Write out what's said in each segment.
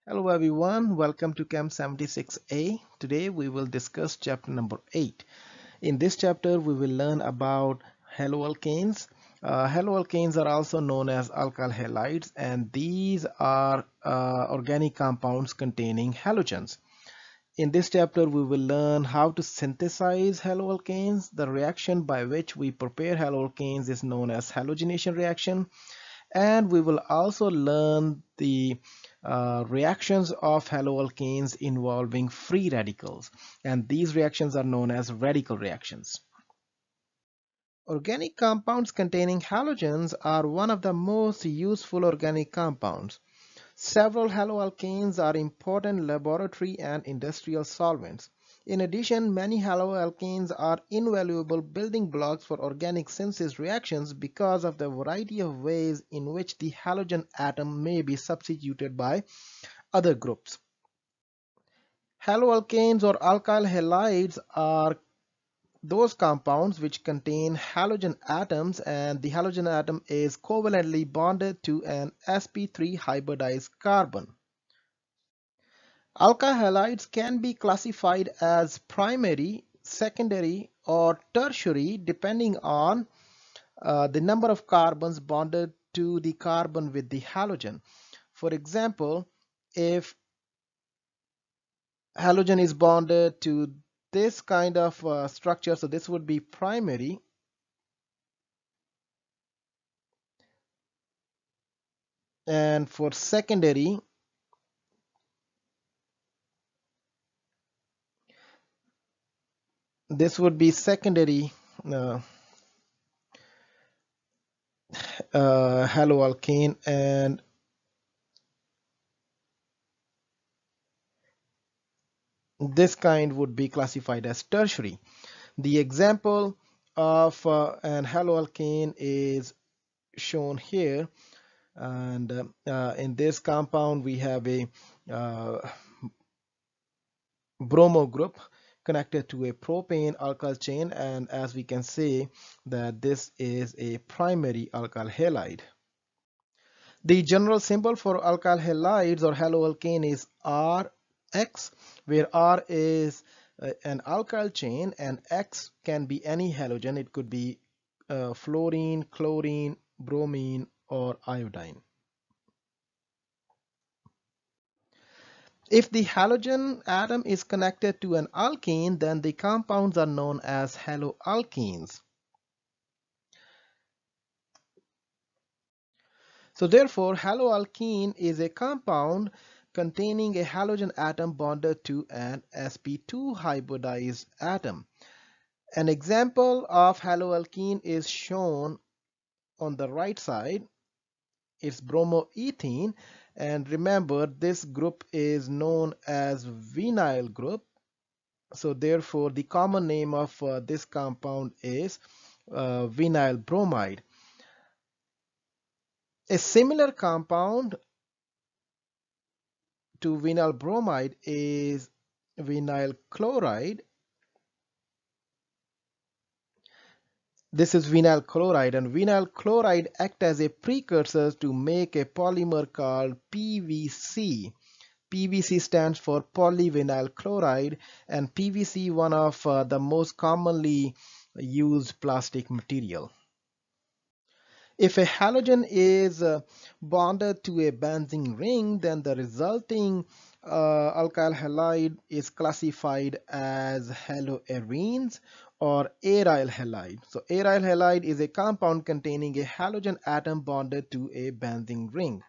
Hello everyone, welcome to Chem76A. Today we will discuss chapter number 8. In this chapter we will learn about haloalkanes. Haloalkanes are also known as alkyl halides, and these are organic compounds containing halogens. In this chapter we will learn how to synthesize haloalkanes. The reaction by which we prepare haloalkanes is known as halogenation reaction, and we will also learn the reactions of haloalkanes involving free radicals, and these reactions are known as radical reactions. Organic compounds containing halogens are one of the most useful organic compounds. Several haloalkanes are important laboratory and industrial solvents. In addition, many haloalkanes are invaluable building blocks for organic synthesis reactions because of the variety of ways in which the halogen atom may be substituted by other groups. Haloalkanes or alkyl halides are those compounds which contain halogen atoms, and the halogen atom is covalently bonded to an sp3 hybridized carbon. Alkyl halides can be classified as primary, secondary, or tertiary depending on the number of carbons bonded to the carbon with the halogen. For example, if halogen is bonded to this kind of structure, so this would be primary, and for secondary, this would be secondary haloalkane, and this kind would be classified as tertiary. The example of an haloalkane is shown here, and in this compound we have a bromo group connected to a propane alkyl chain, and as we can see that this is a primary alkyl halide. The general symbol for alkyl halides or haloalkane is Rx, where R is an alkyl chain and X can be any halogen. It could be fluorine, chlorine, bromine, or iodine. If the halogen atom is connected to an alkene, then the compounds are known as haloalkenes. So therefore, haloalkene is a compound containing a halogen atom bonded to an sp2 hybridized atom. An example of haloalkene is shown on the right side. It's bromoethene, and remember this group is known as vinyl group. So therefore the common name of this compound is vinyl bromide. A similar compound to vinyl bromide is vinyl chloride. This is vinyl chloride, and vinyl chloride acts as a precursor to make a polymer called PVC. PVC stands for polyvinyl chloride, and PVC one of the most commonly used plastic material. If a halogen is bonded to a benzene ring, then the resulting alkyl halide is classified as haloarenes or aryl halide. So aryl halide is a compound containing a halogen atom bonded to a benzene ring.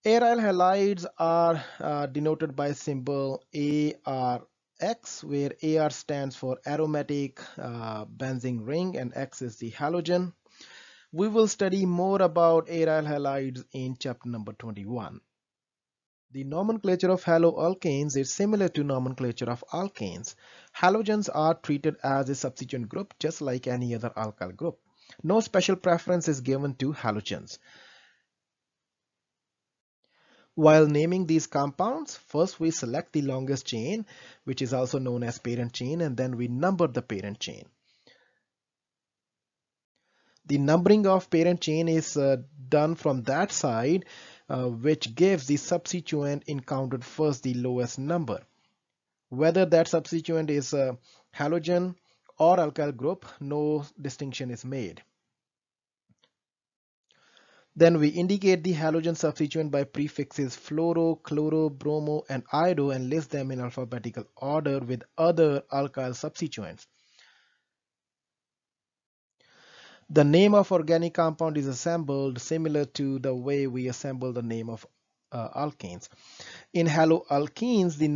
Aryl halides are denoted by symbol ARX, where AR stands for aromatic benzene ring and X is the halogen. We will study more about aryl halides in chapter number 21. The nomenclature of haloalkanes is similar to nomenclature of alkanes. Halogens are treated as a substituent group just like any other alkyl group. No special preference is given to halogens. While naming these compounds, first we select the longest chain, which is also known as parent chain, and then we number the parent chain. The numbering of parent chain is done from that side which gives the substituent encountered first the lowest number. Whether that substituent is a halogen or alkyl group, no distinction is made. Then we indicate the halogen substituent by prefixes fluoro, chloro, bromo, and iodo and list them in alphabetical order with other alkyl substituents. The name of organic compound is assembled similar to the way we assemble the name of alkanes. In haloalkenes, we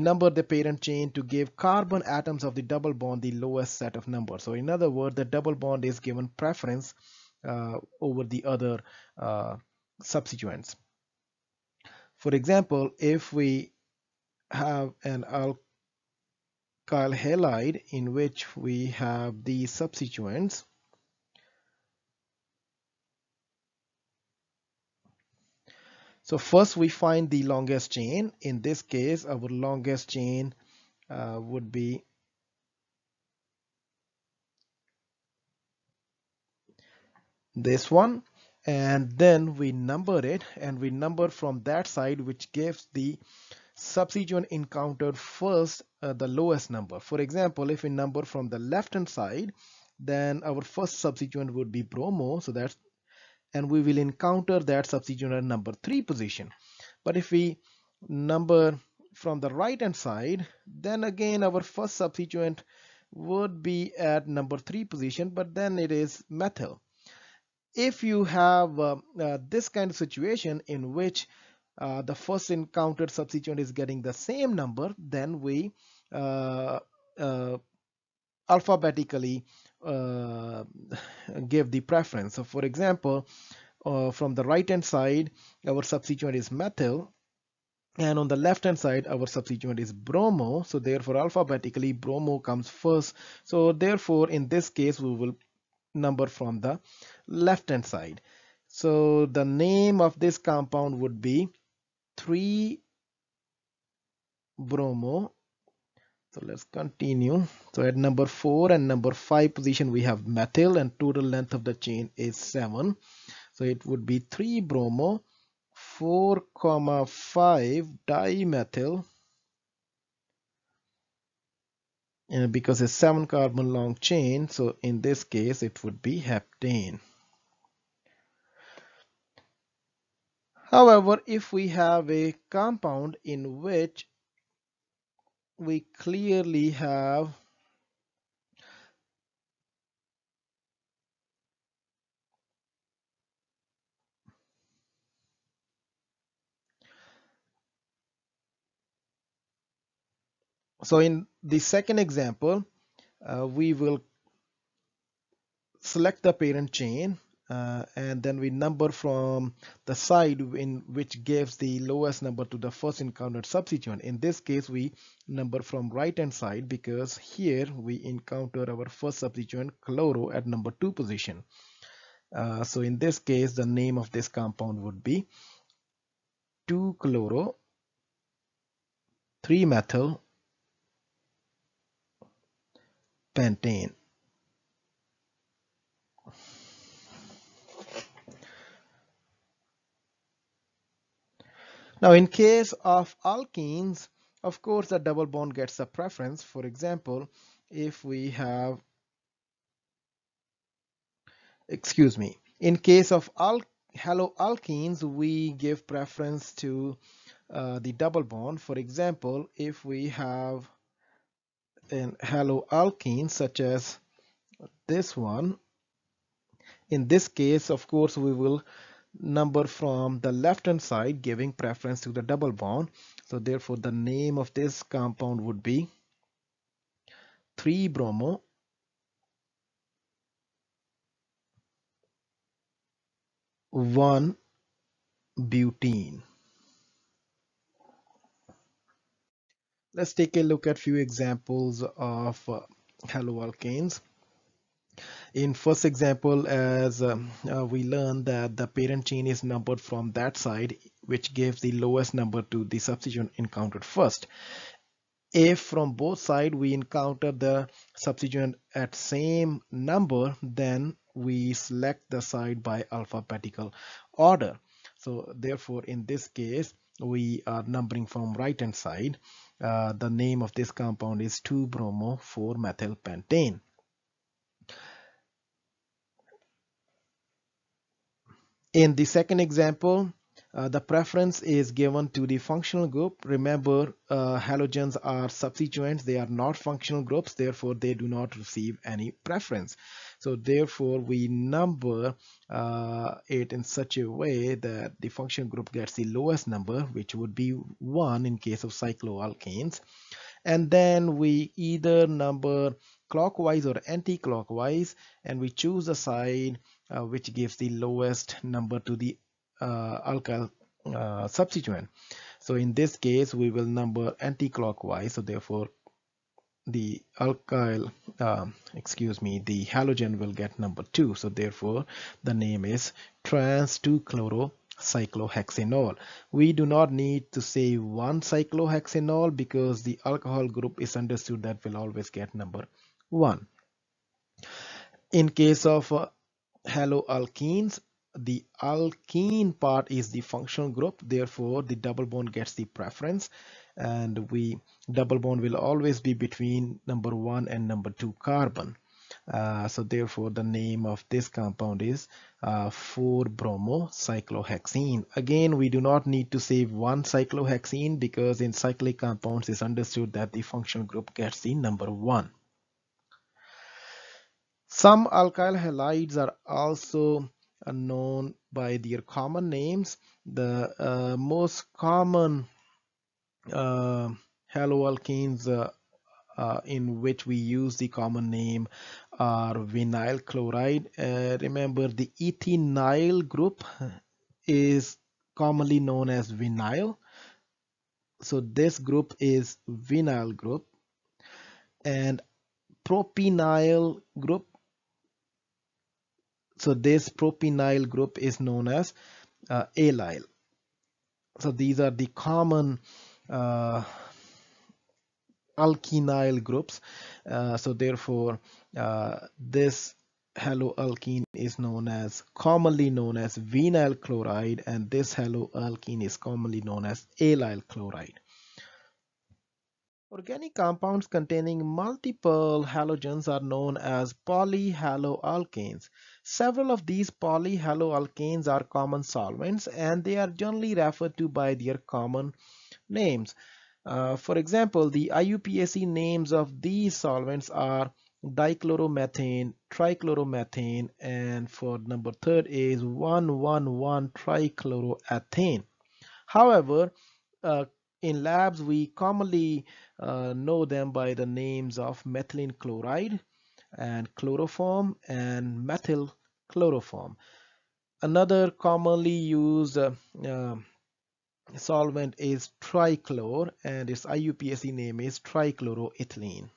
number the parent chain to give carbon atoms of the double bond the lowest set of numbers. So in other words, the double bond is given preference over the other substituents. For example, if we have an alkyl halide in which we have these substituents, so first we find the longest chain. In this case, our longest chain would be this one, and then we number it, and we number from that side, which gives the substituent encountered first the lowest number. For example, if we number from the left hand side, then our first substituent would be bromo, so that's, and we will encounter that substituent at number 3 position. But if we number from the right hand side, then again our first substituent would be at number 3 position, but then it is methyl. If you have this kind of situation in which the first encountered substituent is getting the same number, then we alphabetically give the preference. So for example, from the right hand side, our substituent is methyl, and on the left hand side our substituent is bromo, so therefore alphabetically bromo comes first. So therefore in this case we will number from the left hand side. So the name of this compound would be 3-bromo. So let's continue. So at number 4 and number 5 position we have methyl, and total length of the chain is 7. So it would be 3-bromo 4,5 dimethyl, and because it's 7 carbon long chain, so in this case it would be heptane. However, if we have a compound in which we clearly have so in the second example, we will select the parent chain and then we number from the side in which gives the lowest number to the first encountered substituent. In this case we number from right hand side because here we encounter our first substituent chloro at number 2 position. So in this case the name of this compound would be 2-chloro 3-methyl pentane. Now in case of alkenes, of course the double bond gets a preference. For example, if we have, in case of haloalkenes, we give preference to the double bond. For example, if we have an haloalkene such as this one, in this case of course we will number from the left hand side giving preference to the double bond. So therefore the name of this compound would be 3-bromo 1-butene. Let's take a look at few examples of haloalkanes. In first example, as we learned that the parent chain is numbered from that side, which gives the lowest number to the substituent encountered first. If from both sides we encounter the substituent at same number, then we select the side by alphabetical order. So therefore, in this case, we are numbering from right hand side. The name of this compound is 2-bromo-4-methylpentane. In the second example, the preference is given to the functional group. Remember, halogens are substituents. They are not functional groups. Therefore, they do not receive any preference. So therefore, we number it in such a way that the functional group gets the lowest number, which would be 1 in case of cycloalkanes. And then we either number clockwise or anti-clockwise, and we choose a side which gives the lowest number to the alkyl substituent. So in this case, we will number anti-clockwise. So therefore, the alkyl, the halogen will get number 2. So therefore, the name is trans-2-chlorocyclohexanol. We do not need to say 1-cyclohexanol because the alcohol group is understood that will always get number 1. In case of haloalkenes, the alkene part is the functional group. Therefore, the double bond gets the preference, and double bond will always be between number 1 and number 2 carbon. So therefore, the name of this compound is 4-bromo-cyclohexene. Again, we do not need to say 1-cyclohexene because in cyclic compounds it's understood that the functional group gets the number 1. Some alkyl halides are also known by their common names. The most common haloalkanes in which we use the common name are vinyl chloride. Remember, the ethenyl group is commonly known as vinyl. So this group is vinyl group, and propenyl group. So this propenyl group is known as allyl. So these are the common alkenyl groups. So therefore, this haloalkene is commonly known as vinyl chloride, and this haloalkene is commonly known as allyl chloride. Organic compounds containing multiple halogens are known as polyhaloalkanes. Several of these polyhaloalkanes are common solvents, and they are generally referred to by their common names. For example, the IUPAC names of these solvents are dichloromethane, trichloromethane, and for number 3 is 1,1,1-trichloroethane. However, in labs, we commonly know them by the names of methylene chloride and chloroform and methyl chloroform. Another commonly used solvent is trichlor, and its IUPAC name is trichloroethylene.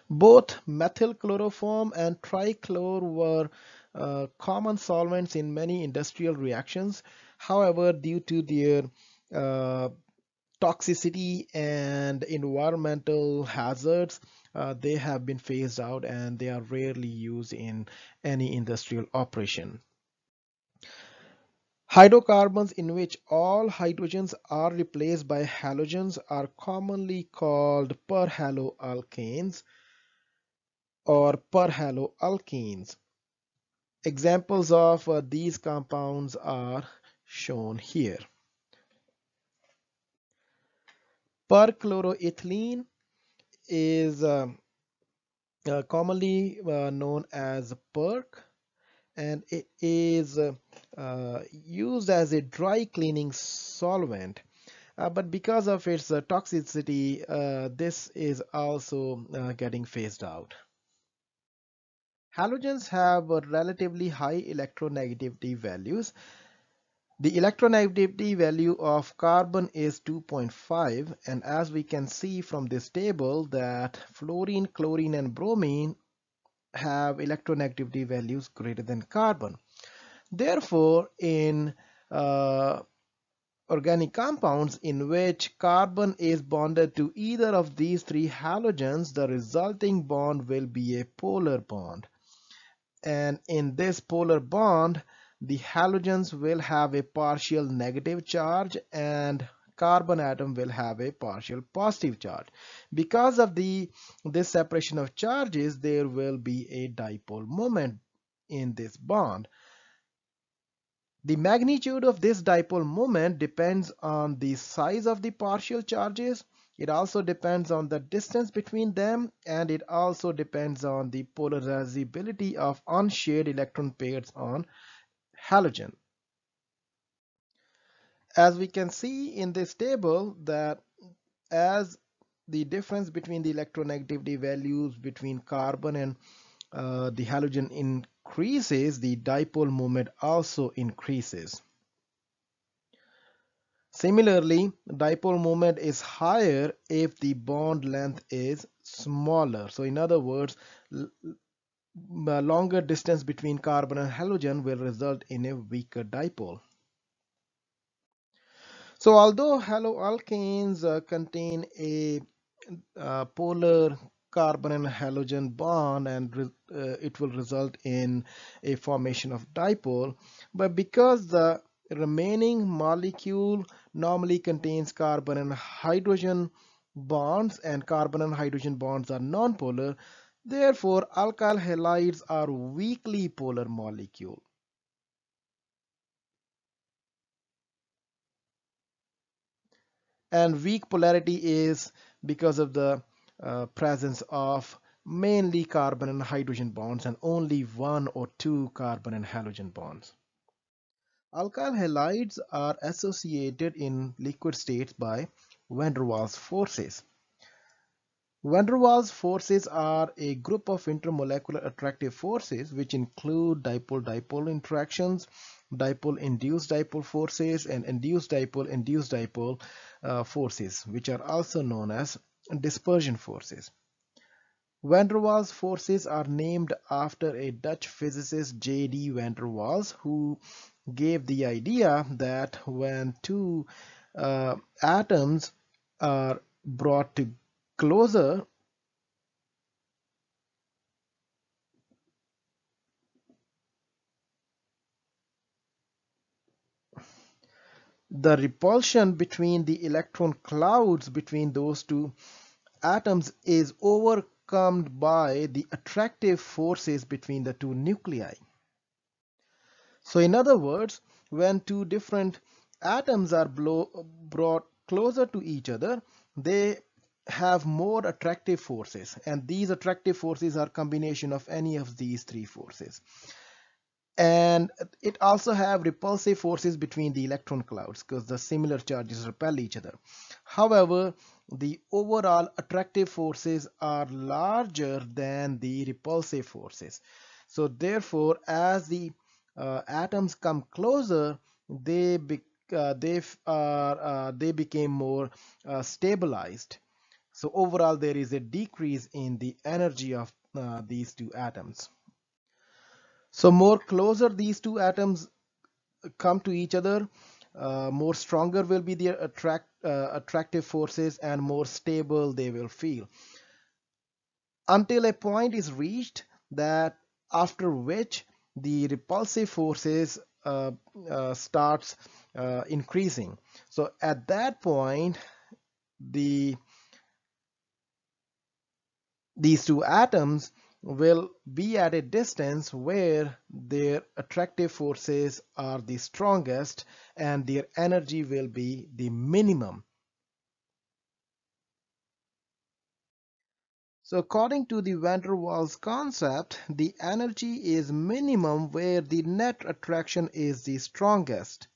Both methyl chloroform and trichlor were common solvents in many industrial reactions. However, due to their toxicity and environmental hazards, they have been phased out and they are rarely used in any industrial operation. Hydrocarbons in which all hydrogens are replaced by halogens are commonly called perhaloalkanes or perhaloalkenes. Examples of these compounds are shown here. Perchloroethylene is commonly known as perc, and it is used as a dry cleaning solvent. But because of its toxicity, this is also getting phased out. Halogens have relatively high electronegativity values. The electronegativity value of carbon is 2.5, and as we can see from this table that fluorine, chlorine, and bromine have electronegativity values greater than carbon. Therefore, in organic compounds in which carbon is bonded to either of these three halogens, the resulting bond will be a polar bond. and in this polar bond the halogens will have a partial negative charge and carbon atom will have a partial positive charge. Because of this separation of charges, there will be a dipole moment in this bond. The magnitude of this dipole moment depends on the size of the partial charges. It also depends on the distance between them, and it also depends on the polarizability of unshared electron pairs on halogen. As we can see in this table that as the difference between the electronegativity values between carbon and the halogen increases, the dipole moment also increases. Similarly, dipole moment is higher if the bond length is smaller. So in other words, a longer distance between carbon and halogen will result in a weaker dipole. So although haloalkanes contain a polar carbon and halogen bond and it will result in a formation of dipole, but because the remaining molecule normally contains carbon and hydrogen bonds and carbon and hydrogen bonds are nonpolar, therefore alkyl halides are weakly polar molecule. And weak polarity is because of the presence of mainly carbon and hydrogen bonds and only one or two carbon and halogen bonds. Alkyl halides are associated in liquid states by van der Waals forces. Van der Waals forces are a group of intermolecular attractive forces which include dipole-dipole interactions, dipole-induced dipole forces, and induced dipole forces, which are also known as dispersion forces. Van der Waals forces are named after a Dutch physicist J.D. van der Waals, who gave the idea that when two atoms are brought to closer, the repulsion between the electron clouds between those two atoms is overcome by the attractive forces between the two nuclei. So in other words, when two different atoms are brought closer to each other, they have more attractive forces, and these attractive forces are combination of any of these three forces. And it also have repulsive forces between the electron clouds because the similar charges repel each other. However, the overall attractive forces are larger than the repulsive forces. So therefore, as the atoms come closer, they became more stabilized. So overall, there is a decrease in the energy of these two atoms. So more closer these two atoms come to each other, more stronger will be their attractive forces and more stable they will feel. Until a point is reached that after which the repulsive forces starts increasing. So at that point, these two atoms will be at a distance where their attractive forces are the strongest and their energy will be the minimum. So according to the van der Waals concept, the energy is minimum where the net attraction is the strongest.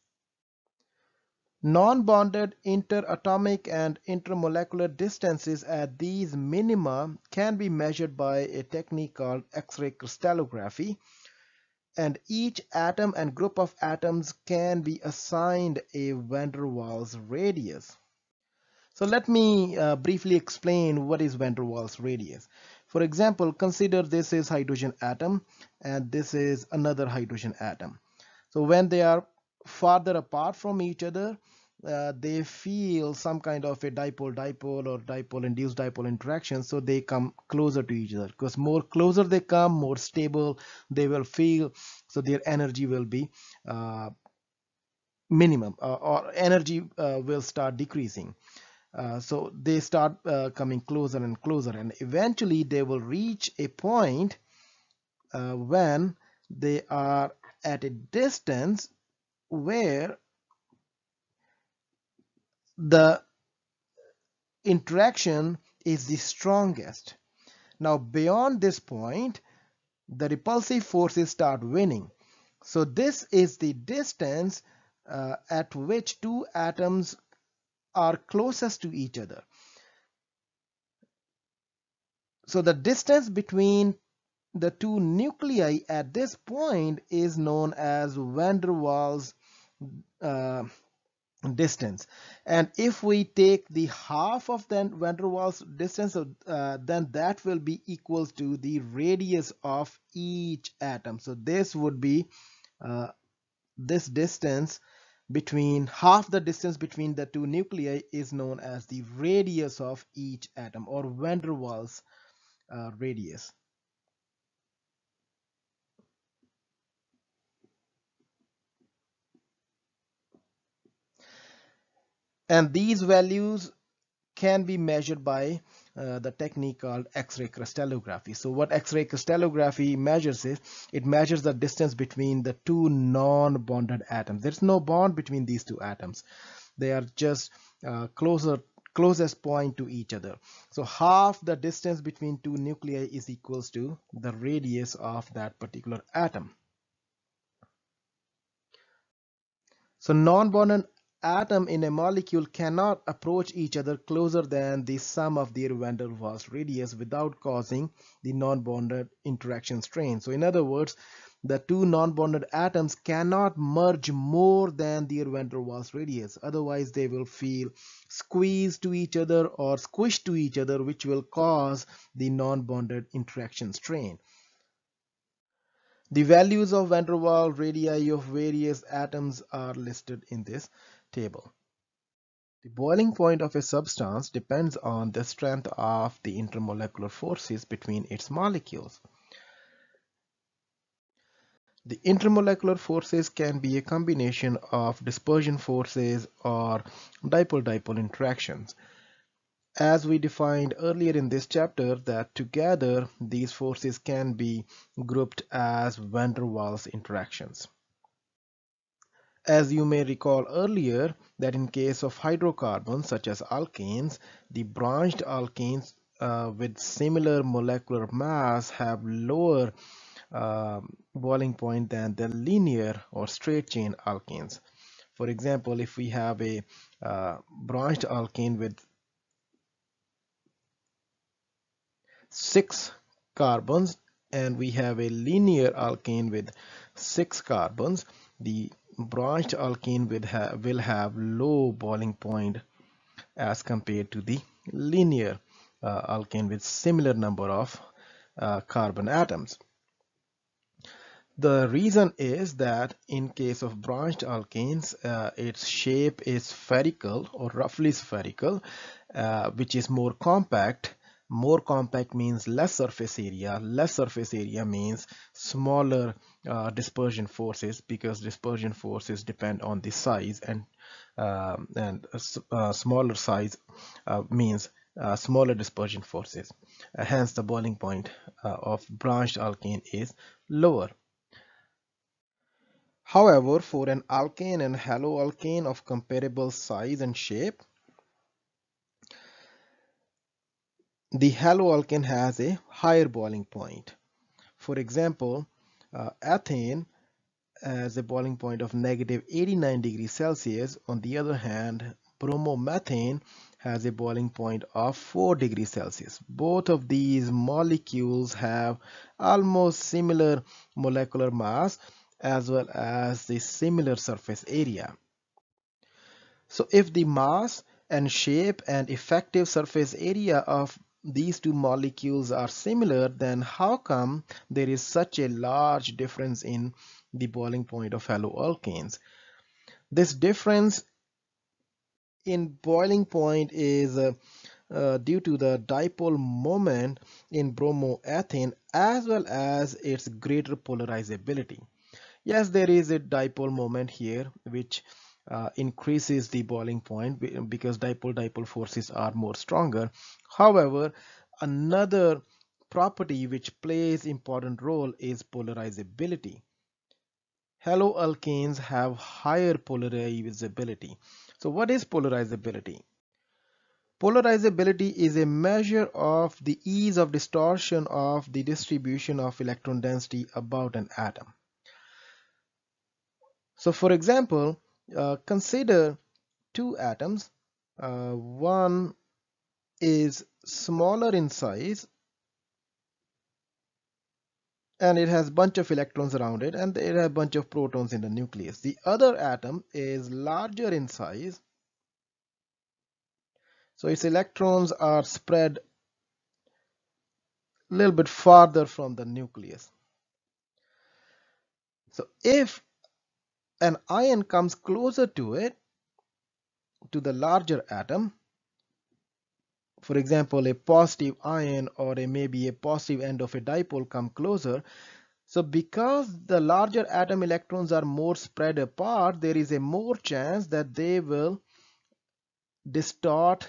Non-bonded interatomic and intermolecular distances at these minima can be measured by a technique called X-ray crystallography, and each atom and group of atoms can be assigned a van der Waals radius. So let me briefly explain what is van der Waals radius. For example, consider this is hydrogen atom and this is another hydrogen atom. So when they are farther apart from each other, they feel some kind of a dipole-dipole or dipole-induced dipole interaction, so they come closer to each other. Because more closer they come, more stable they will feel, so their energy will be minimum, or energy will start decreasing. So they start coming closer and closer, and eventually they will reach a point when they are at a distance where the interaction is the strongest. Now, beyond this point, the repulsive forces start winning. So this is the distance at which two atoms are closest to each other. So the distance between the two nuclei at this point is known as van der Waals uh, distance. And if we take the half of the van der Waals distance, then that will be equal to the radius of each atom. So this would be this distance between half the distance between the two nuclei is known as the radius of each atom, or van der Waals radius. And these values can be measured by the technique called X-ray crystallography. So what X-ray crystallography measures is, it measures the distance between the two non-bonded atoms. There's no bond between these two atoms. They are just closest point to each other. So half the distance between two nuclei is equals to the radius of that particular atom. So non-bonded atom in a molecule cannot approach each other closer than the sum of their van der Waals radius without causing the non-bonded interaction strain. So in other words, the two non-bonded atoms cannot merge more than their van der Waals radius. Otherwise, they will feel squeezed to each other or squished to each other, which will cause the non-bonded interaction strain. The values of van der Waals radii of various atoms are listed in this table. The boiling point of a substance depends on the strength of the intermolecular forces between its molecules. The intermolecular forces can be a combination of dispersion forces or dipole-dipole interactions. As we defined earlier in this chapter, that together these forces can be grouped as van der Waals interactions. As you may recall earlier, that in case of hydrocarbons such as alkanes, the branched alkanes with similar molecular mass have lower boiling point than the linear or straight chain alkanes. For example, if we have a branched alkane with 6 carbons and we have a linear alkane with 6 carbons, the branched alkane will have low boiling point as compared to the linear alkane with similar number of carbon atoms. The reason is that in case of branched alkanes, its shape is spherical or roughly spherical, which is more compact. More compact means less surface area. Less surface area means smaller dispersion forces, because dispersion forces depend on the size, and smaller size means smaller dispersion forces. Hence, the boiling point of branched alkane is lower. However, for an alkane and haloalkane of comparable size and shape, the haloalkane has a higher boiling point. For example, ethane has a boiling point of negative 89 degrees Celsius. On the other hand, bromomethane has a boiling point of 4 degrees Celsius. Both of these molecules have almost similar molecular mass as well as the similar surface area. So if the mass and shape and effective surface area of these two molecules are similar, then how come there is such a large difference in the boiling point of haloalkanes? This difference in boiling point is due to the dipole moment in bromoethane as well as its greater polarizability. Yes, there is a dipole moment here which increases the boiling point because dipole forces are more stronger. However, another property which plays important role is polarizability. Haloalkanes have higher polarizability. So what is polarizability? Polarizability is a measure of the ease of distortion of the distribution of electron density about an atom. So for example, consider two atoms. One is smaller in size and it has a bunch of electrons around it, and it has a bunch of protons in the nucleus. The other atom is larger in size, so its electrons are spread a little bit farther from the nucleus. So if an ion comes closer to it, to the larger atom, for example a positive ion or maybe a positive end of a dipole come closer, so because the larger atom electrons are more spread apart, there is a more chance that they will distort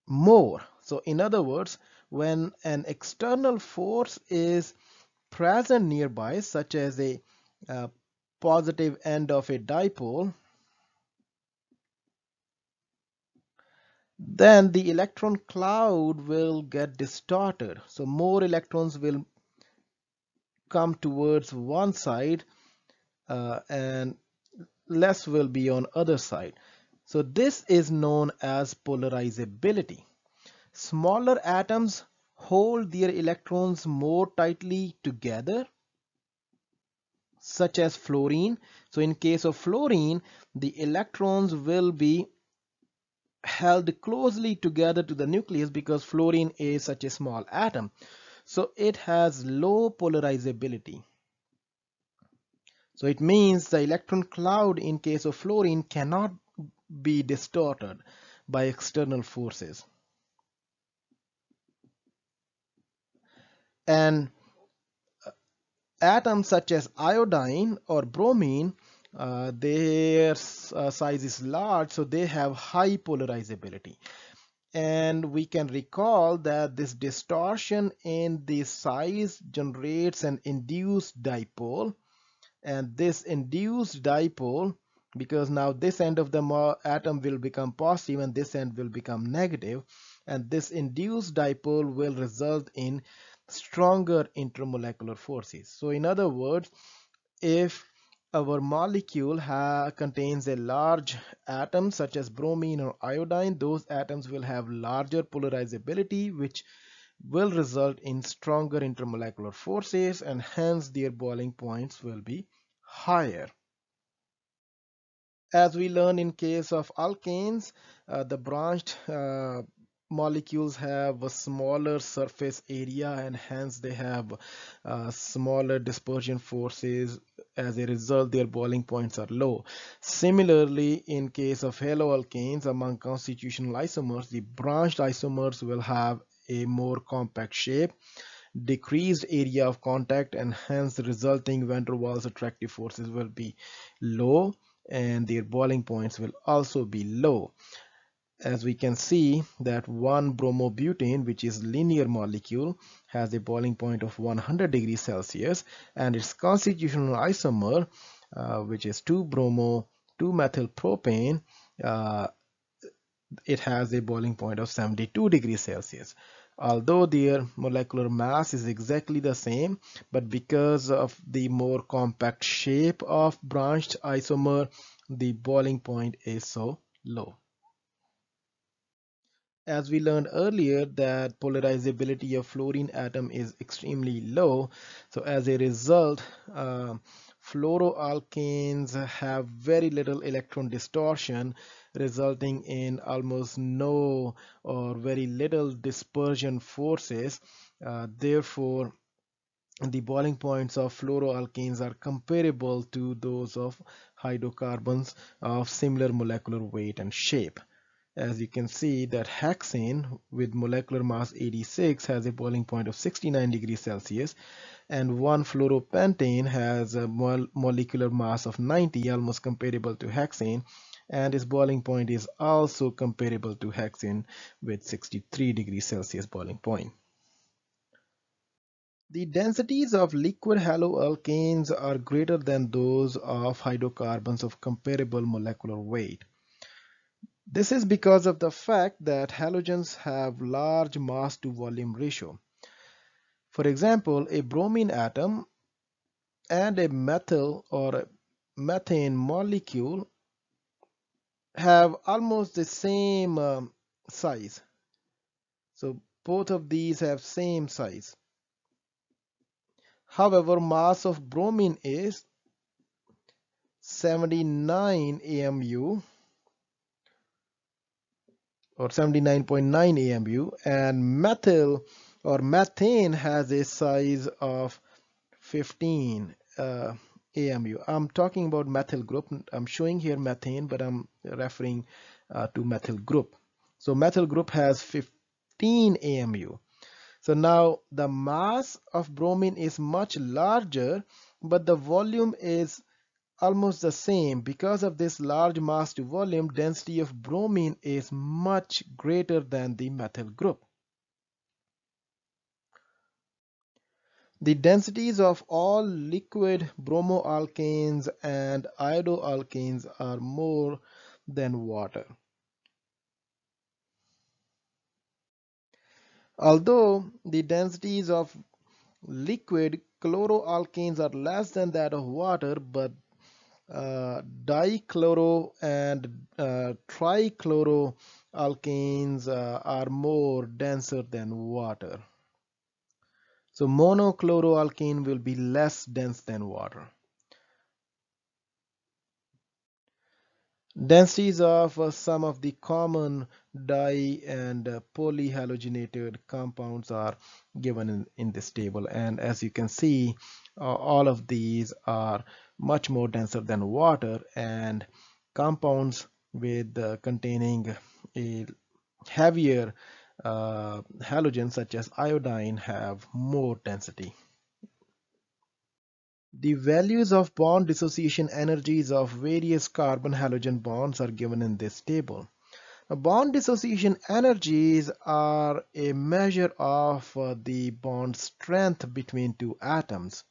more. So in other words, when an external force is present nearby, such as a positive end of a dipole, then the electron cloud will get distorted. So more electrons will come towards one side and less will be on other side. So this is known as polarizability. Smaller atoms hold their electrons more tightly together, such as fluorine. So in case of fluorine, the electrons will be held closely together to the nucleus because fluorine is such a small atom. So it has low polarizability. So it means the electron cloud in case of fluorine cannot be distorted by external forces. And atoms such as iodine or bromine, their size is large, so they have high polarizability. And we can recall that this distortion in the size generates an induced dipole, and this induced dipole, because now this end of the atom will become positive and this end will become negative, and this induced dipole will result in stronger intermolecular forces. So in other words, if our molecule contains a large atom such as bromine or iodine, those atoms will have larger polarizability, which will result in stronger intermolecular forces, and hence their boiling points will be higher. As we learn in case of alkanes, the branched molecules have a smaller surface area and hence they have smaller dispersion forces. As a result, their boiling points are low. Similarly, in case of haloalkanes, among constitutional isomers, the branched isomers will have a more compact shape, decreased area of contact, and hence the resulting van der Waals attractive forces will be low and their boiling points will also be low. As we can see that one bromobutane, which is linear molecule, has a boiling point of 100 degrees Celsius, and its constitutional isomer, which is 2-methyl propane, it has a boiling point of 72 degrees Celsius. Although their molecular mass is exactly the same, but because of the more compact shape of branched isomer, the boiling point is so low. As we learned earlier that polarizability of fluorine atom is extremely low, so as a result, fluoroalkanes have very little electron distortion, resulting in almost no or very little dispersion forces. Therefore, the boiling points of fluoroalkanes are comparable to those of hydrocarbons of similar molecular weight and shape. As you can see that hexane with molecular mass 86 has a boiling point of 69 degrees Celsius, and 1-fluoropentane has a molecular mass of 90, almost comparable to hexane, and its boiling point is also comparable to hexane with 63 degrees Celsius boiling point. The densities of liquid haloalkanes are greater than those of hydrocarbons of comparable molecular weight. This is because of the fact that halogens have large mass to volume ratio. For example, a bromine atom and a methyl or a methane molecule have almost the same size. So both of these have same size. However, mass of bromine is 79 AMU or 79.9 AMU, and methyl or methane has a size of 15 AMU. I'm talking about methyl group. I'm showing here methane, but I'm referring to methyl group. So methyl group has 15 AMU. So now the mass of bromine is much larger, but the volume is almost the same. Because of this large mass to volume, density of bromine is much greater than the methyl group. The densities of all liquid bromoalkanes and iodoalkanes are more than water. Although the densities of liquid chloroalkanes are less than that of water, but dichloro and trichloroalkanes are more denser than water. So monochloroalkane will be less dense than water. Densities of some of the common di and polyhalogenated compounds are given in this table, and as you can see, all of these are much more denser than water, and compounds with containing a heavier halogen such as iodine have more density. The values of bond dissociation energies of various carbon-halogen bonds are given in this table. Now, bond dissociation energies are a measure of the bond strength between two atoms.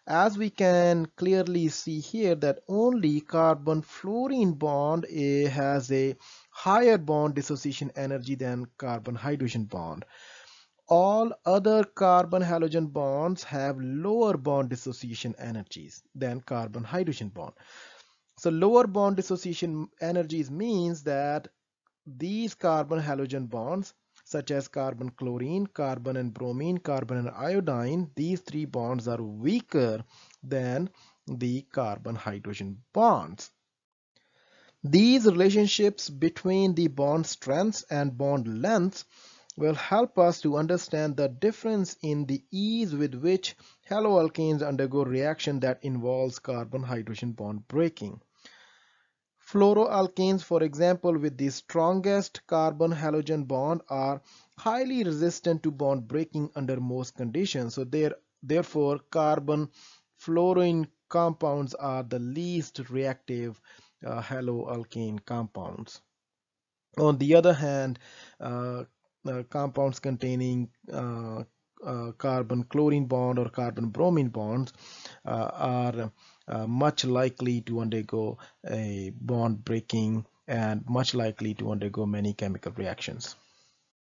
As we can clearly see here that only carbon-fluorine bond has a higher bond dissociation energy than carbon-hydrogen bond. All other carbon-halogen bonds have lower bond dissociation energies than carbon-hydrogen bond. So lower bond dissociation energies means that these carbon-halogen bonds, such as carbon-chlorine, carbon and bromine, carbon and iodine, these three bonds are weaker than the carbon-hydrogen bonds. These relationships between the bond strengths and bond lengths will help us to understand the difference in the ease with which haloalkanes undergo reaction that involves carbon-hydrogen bond breaking. Fluoroalkanes, for example, with the strongest carbon-halogen bond are highly resistant to bond breaking under most conditions. So therefore, carbon-fluorine compounds are the least reactive haloalkane compounds. On the other hand, compounds containing carbon-chlorine bond or carbon-bromine bonds are much likely to undergo a bond breaking and much likely to undergo many chemical reactions.